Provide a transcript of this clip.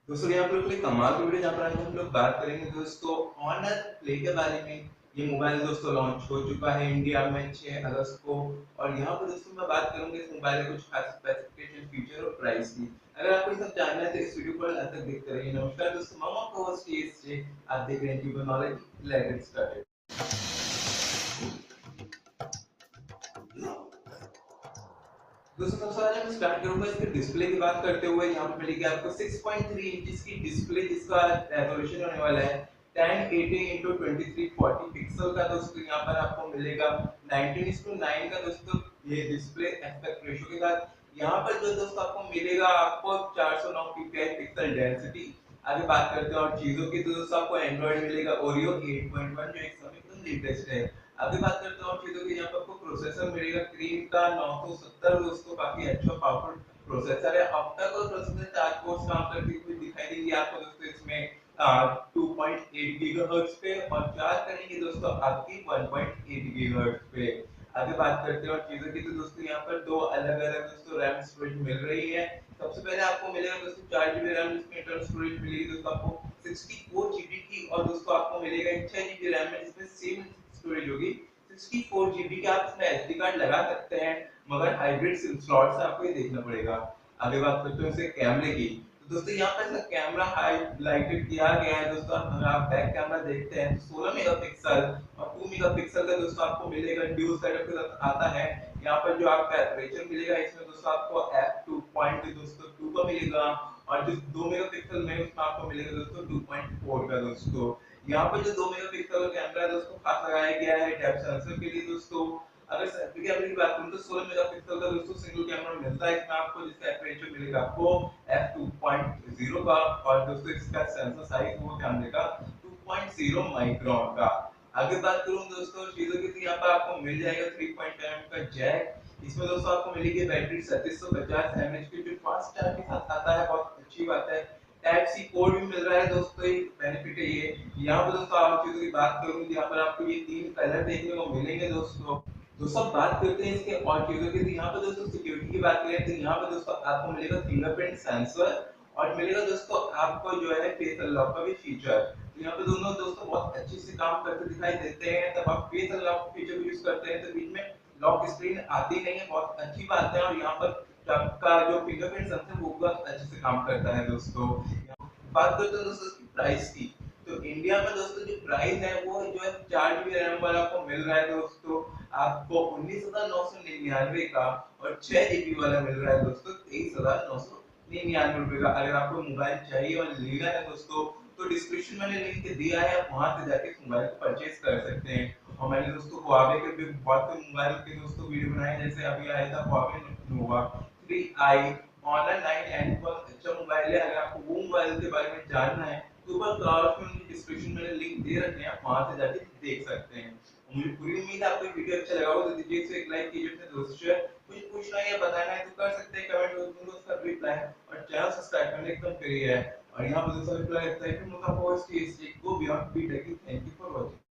दोस्तों यहाँ पर कोई कमाल की वीडियो जहाँ पर आज हम लोग बात करेंगे दोस्तों ऑनर प्ले के बारे में। ये मोबाइल दोस्तों लॉन्च हो चुका है इंडिया में 6 अगस्त को। और यहाँ पर दोस्तों मैं बात करूंगा इस मोबाइल के कुछ खास स्पेसिफिकेशन, फीचर और प्राइस की। अगर आपको ये सब जानना है तो इस वीडियो को अंत तक देखते रहिए। नमस्कार दोस्तों, मैं आपका होस्ट आप देख रहे हैं YouTube knowledge. Let's get started. दोस्तों सबसे पहले मैं स्टार्ट करूंगा इसके डिस्प्ले की बात करते हुए। यहाँ पे मिलेगी आपको 6.3 इंच की डिस्प्ले, जिसका रेजोल्यूशन होने वाला है 1080 into 2340 पिक्सल का। दोस्तों यहाँ पर आपको मिलेगा 19:9 का दोस्तों ये डिस्प्ले एस्पेक्ट रेशियो के साथ। यहाँ पर जो दोस्तों आपको मिलेगा, आपको 409 ppi पिक्सल डेंसिटी। आगे बात करते हैं और चीजों की, तो दोस्तों आपको एंड्रॉइड मिलेगा ओरियो 8.1, जो एक समय एकदम लेटेस्ट है। अभी बात करते हैं और चीजों की, यहाँ पर आपको प्रोसेसर मिलेगा क्रीम का 970। दोस्तों काफी अच्छा पावरफुल प्रोसेसर है। अब तक और प्रोसेसर 4 कोर्स काम करती हुई दिखाई देंगी आपको दोस्तों इसमें 2.8 गीगाहर्ट्ज पे, और चार्ज करेंगे दोस्तों आपकी 1.8 गीगाहर्ट्ज पे। आगे बात करते हैं और चीजों की, तो दोस्तों यहाँ पर दो अलग अलग दोस्तों रैम स्टोरेज मिल रही है। सबसे पहले आपको मिलेगा दोस्तों 4 GB रैम, जिसमें इंटरनल स्टोरेज मिलेगी दोस्तों आपको 64 GB की। और दोस्तों आपको मिलेगा 6 GB रैम में, जिसमें सेम स्टोरेज होगी 64 GB की। आप इसमें एसडी कार्ड लगा सकते हैं, मगर हाइब्रिड सिम स्लॉट से आपको ये देखना पड़ेगा। आगे बात करते हैं इसके कैमरे की, तो दोस्तों यहाँ पर इसका कैमरा हाईलाइटेड किया गया है। दोस्तों अगर आप बैक कैमरा देखते हैं तो 16 मेगापिक्सल और 2 मेगापिक्सल का दोस्तों आपको मिलेगा। ड्यूल सेटअप के साथ आता है। यहाँ पर जो आपका एपरेचर मिलेगा, इसमें दोस्तों आपको f2.2 का मिलेगा। और जो 2 मेगापिक्सल में उसमें आपको मिलेगा दोस्तों 2.4 का। दोस्तों यहाँ पर जो 2 मेगापिक्सल का कैमरा है दोस्तों खास लगाया गया है डेप्थ सेंसर के लिए। दोस्तों अगर सेल्फी कैमरे की बात करूं तो 16 मेगापिक्सल का दोस्तों सिंगल कैमरा मिलता है इसमें आपको, जिसका एपरेचर मिलेगा आपको f2.0 का। और दोस्तों इसका सेंसर साइज वो कैमरे का 2.0 माइक्रोन का। आगे बात करूं दोस्तों चीजों की, तो यहाँ पर आपको मिल जाएगा 3.5 का जैक। इसमें दोस्तों आपको मिलेगी बैटरी 3750 mAh की, जो फास्ट चार्ज के साथ आता है, बहुत अच्छी बात है। टाइप सी पोर्ट भी मिल रहा है दोस्तों, एक बेनिफिट है ये। यहाँ पर दोस्तों आप चीजों की बात करूं तो यहाँ पर आपको ये 3 कलर देखने को मिलेंगे दोस्तों। दोस्तों बात करते हैं इसके और चीजों की, तो यहाँ पर दोस्तों सिक्योरिटी की बात करें तो यहाँ पर दोस्तों आपको मिलेगा फिंगरप्रिंट सेंसर, और मिलेगा दोस्तों आपको जो है फेस अनलॉक का भी फीचर। तो यहाँ पे दोनों दोस्तों बहुत अच्छे से काम करते दिखाई देते हैं। तब आप फेस अनलॉक फीचर को यूज करते हैं तो बीच में लॉक स्क्रीन आती नहीं है, बहुत अच्छी बात है। और यहाँ पर आपका जो फिंगरप्रिंट सेंसर वो बहुत अच्छे से काम करता है। दोस्तों बात करते हैं दोस्तों इसकी प्राइस की, तो इंडिया में दोस्तों जो प्राइस है वो जो है 4 GB रैम वाला आपको मिल रहा है दोस्तों आपको 19,999 का। और 6 GB वाला मिल रहा है दोस्तों 23,999 रुपए का। अगर आपको मोबाइल चाहिए और लेना है दोस्तों, तो डिस्क्रिप्शन में मैंने लिंक दिया है, आप वहां से जाके इस मोबाइल को परचेज कर सकते हैं। और मैंने दोस्तों Huawei के भी बहुत से मोबाइल के दोस्तों वीडियो बनाए, जैसे अभी आया था Huawei Nova 3i ऑनर 9 बहुत अच्छा मोबाइल है। अगर आपको वो मोबाइल के बारे में जानना है तो ऊपर कार्ड में उनकी डिस्क्रिप्शन में लिंक दे रखे हैं, आप वहां से जाके देख सकते हैं। मुझे पूरी उम्मीद है आपको वीडियो अच्छा लगा होगा, तो दीजिए इसे एक लाइक कीजिए, अपने दोस्तों से कुछ पूछना है या बताना है तो कर सकते हैं कमेंट में, दूंगा उसका रिप्लाई। और चैनल सब्सक्राइब करना एकदम फ्री है। और यहाँ पर दोस्तों रिप्लाई रहता है कि मतलब पोस्ट इस को बियॉन्ड बी टेकी। Thank you for watching.